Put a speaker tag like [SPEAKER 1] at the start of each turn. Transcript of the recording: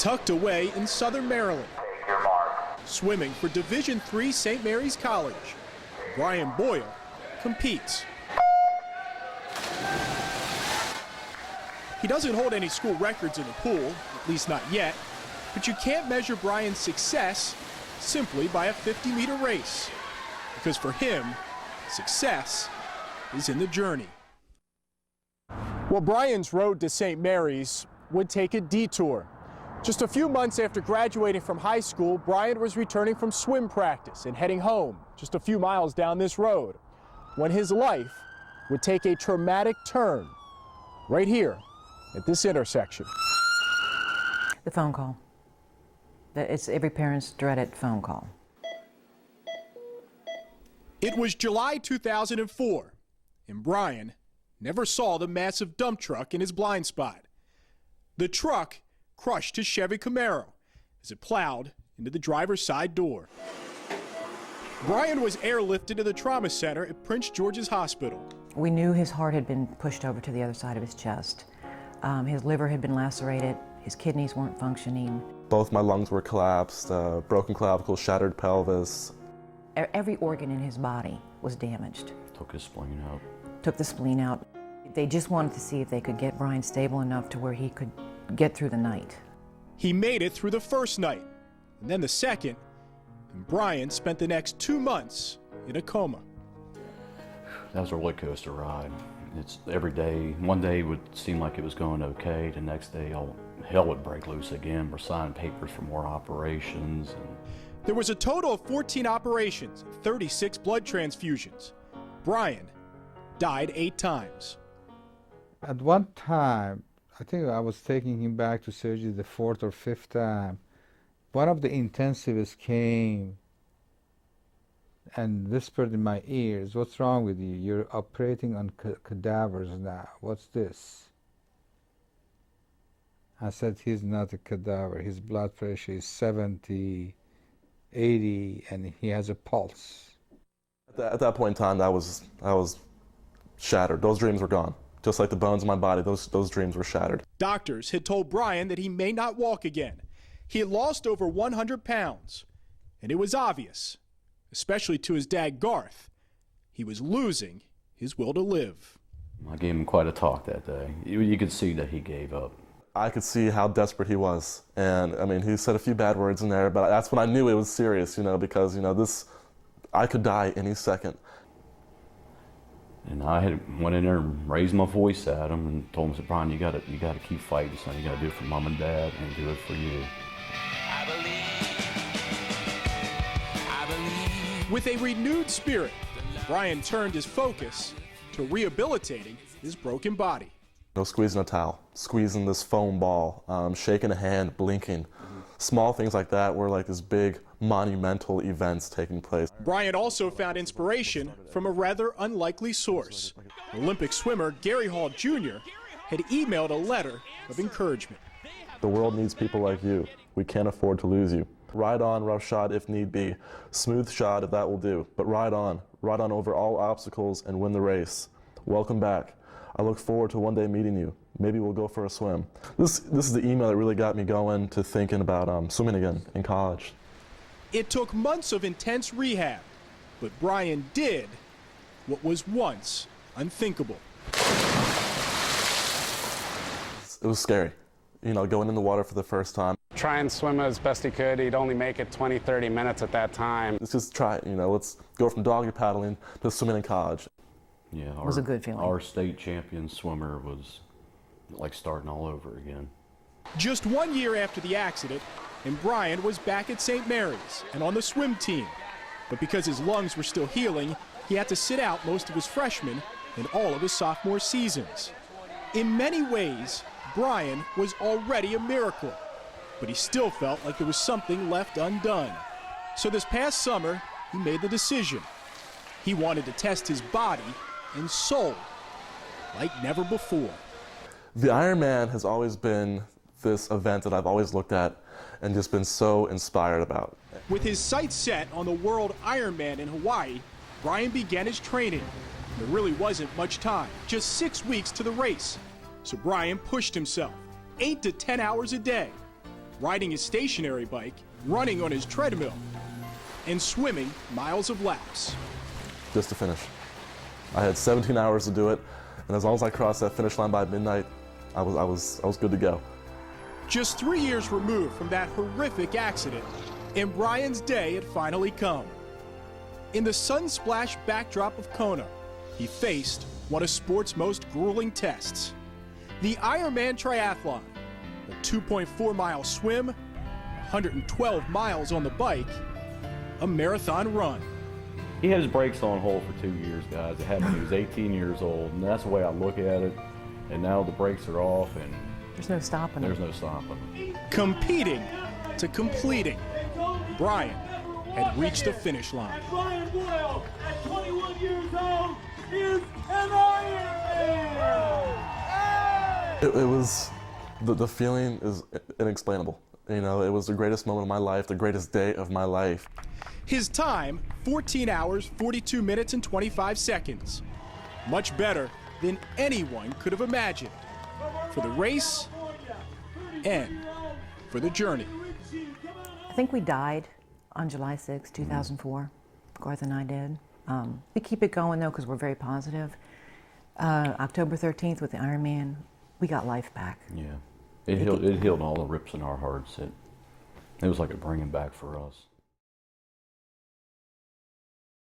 [SPEAKER 1] tucked away in southern Maryland, swimming for Division III St. Mary's College, Brian Boyle competes. He doesn't hold any school records in the pool, at least not yet, but you can't measure Brian's success simply by a 50-meter race, because for him, success is in the journey. Well, Brian's road to St. Mary's would take a detour. Just a few months after graduating from high school, Brian was returning from swim practice and heading home just a few miles down this road when his life would take a traumatic turn right here at this intersection.
[SPEAKER 2] The phone call. It's every parent's dreaded phone call.
[SPEAKER 1] It was July 2004, and Brian never saw the massive dump truck in his blind spot. The truck crushed his Chevy Camaro as it plowed into the driver's side door. Brian was airlifted to the trauma center at Prince George's Hospital.
[SPEAKER 2] We knew his heart had been pushed over to the other side of his chest. His liver had been lacerated, his kidneys weren't functioning.
[SPEAKER 3] Both my lungs were collapsed, broken clavicle, shattered pelvis.
[SPEAKER 2] Every organ in his body was damaged.
[SPEAKER 4] Took his spleen out.
[SPEAKER 2] Took the spleen out. They just wanted to see if they could get Brian stable enough to where he could get through the night.
[SPEAKER 1] He made it through the first night, and then the second, and Brian spent the next 2 months in a coma.
[SPEAKER 4] That was a roller coaster ride. It's every day. One day would seem like it was going okay. The next day, hell would break loose again. We're signing papers for more operations.
[SPEAKER 1] There was a total of 14 operations and 36 blood transfusions. Brian died 8 times.
[SPEAKER 5] At one time, I think I was taking him back to surgery the 4th or 5th time. One of the intensivists came and whispered in my ears, "What's wrong with you? You're operating on cadavers now. What's this?" I said, "He's not a cadaver. His blood pressure is 70, 80, and he has a pulse."
[SPEAKER 3] At that point in time, I was shattered. Those dreams were gone. Just like the bones in my body, those dreams were shattered.
[SPEAKER 1] Doctors had told Brian that he may not walk again. He had lost over 100 pounds, and it was obvious, especially to his dad Garth, he was losing his will to live.
[SPEAKER 4] I gave him quite a talk that day. You could see that he gave up.
[SPEAKER 3] I could see how desperate he was, and I mean, he said a few bad words in there, but that's when I knew it was serious, because I could die any second.
[SPEAKER 4] And I had went in there and raised my voice at him and told him, "Brian, you got to keep fighting, son. You got to do it for mom and dad and do it for you."
[SPEAKER 1] I believe. With a renewed spirit, Brian turned his focus to rehabilitating his broken body.
[SPEAKER 3] Squeezing a towel, squeezing this foam ball, shaking a hand, blinking. Small things like that were like these big monumental events taking place.
[SPEAKER 1] Brian also found inspiration from a rather unlikely source. Olympic swimmer Gary Hall Jr. had emailed a letter of encouragement.
[SPEAKER 3] The world needs people like you. We can't afford to lose you. Ride on, rough shot if need be. Smooth shot if that will do. But ride on over all obstacles and win the race. Welcome back. I look forward to one day meeting you. Maybe we'll go for a swim. This is the email that really got me going to thinking about swimming again in college.
[SPEAKER 1] It took months of intense rehab, but Brian did what was once unthinkable.
[SPEAKER 3] It was scary, going in the water for the first time.
[SPEAKER 6] Try and swim as best he could. He'd only make it 20, 30 minutes at that time.
[SPEAKER 3] Let's just try it, let's go from doggy paddling to swimming in college.
[SPEAKER 4] Yeah,
[SPEAKER 2] it was a good feeling.
[SPEAKER 4] Our state champion swimmer was like starting all over again.
[SPEAKER 1] Just 1 year after the accident, and Brian was back at St. Mary's and on the swim team. But because his lungs were still healing, he had to sit out most of his freshman and all of his sophomore seasons. In many ways, Brian was already a miracle, but he still felt like there was something left undone. So this past summer, he made the decision. He wanted to test his body and soul like never before.
[SPEAKER 3] The Ironman has always been this event that I've always looked at and just been so inspired about.
[SPEAKER 1] With his sights set on the World Ironman in Hawaii, Brian began his training. There really wasn't much time, just 6 weeks to the race. So Brian pushed himself 8 to 10 hours a day. riding his stationary bike, running on his treadmill, and swimming miles of laps.
[SPEAKER 3] Just to finish. I had 17 hours to do it, and as long as I crossed that finish line by midnight, I was good to go.
[SPEAKER 1] Just 3 years removed from that horrific accident, and Brian's day had finally come. In the sun-splashed backdrop of Kona, he faced one of sport's most grueling tests. The Ironman triathlon, a 2.4-mile swim, 112 miles on the bike, a marathon run.
[SPEAKER 4] He had his brakes on hold for 2 years, guys. It happened when he was 18 years old, and that's the way I look at it. And now the brakes are off, and
[SPEAKER 2] There's no stopping him.
[SPEAKER 4] there's no stopping him.
[SPEAKER 1] Competing to completing, Brian had reached the finish line.
[SPEAKER 7] Brian Boyle, at 21 years old, is an Ironman!
[SPEAKER 3] It was, the feeling is inexplainable. You know, it was the greatest moment of my life, the greatest day of my life.
[SPEAKER 1] His time, 14 hours, 42 minutes, and 25 seconds. Much better than anyone could have imagined. For the race and for the journey.
[SPEAKER 2] I think we died on July 6, 2004. Garth and I did. We keep it going though because we're very positive. October 13th with the Ironman, we got life back.
[SPEAKER 4] Yeah, it healed all the rips in our hearts. It was like a bringing back for us.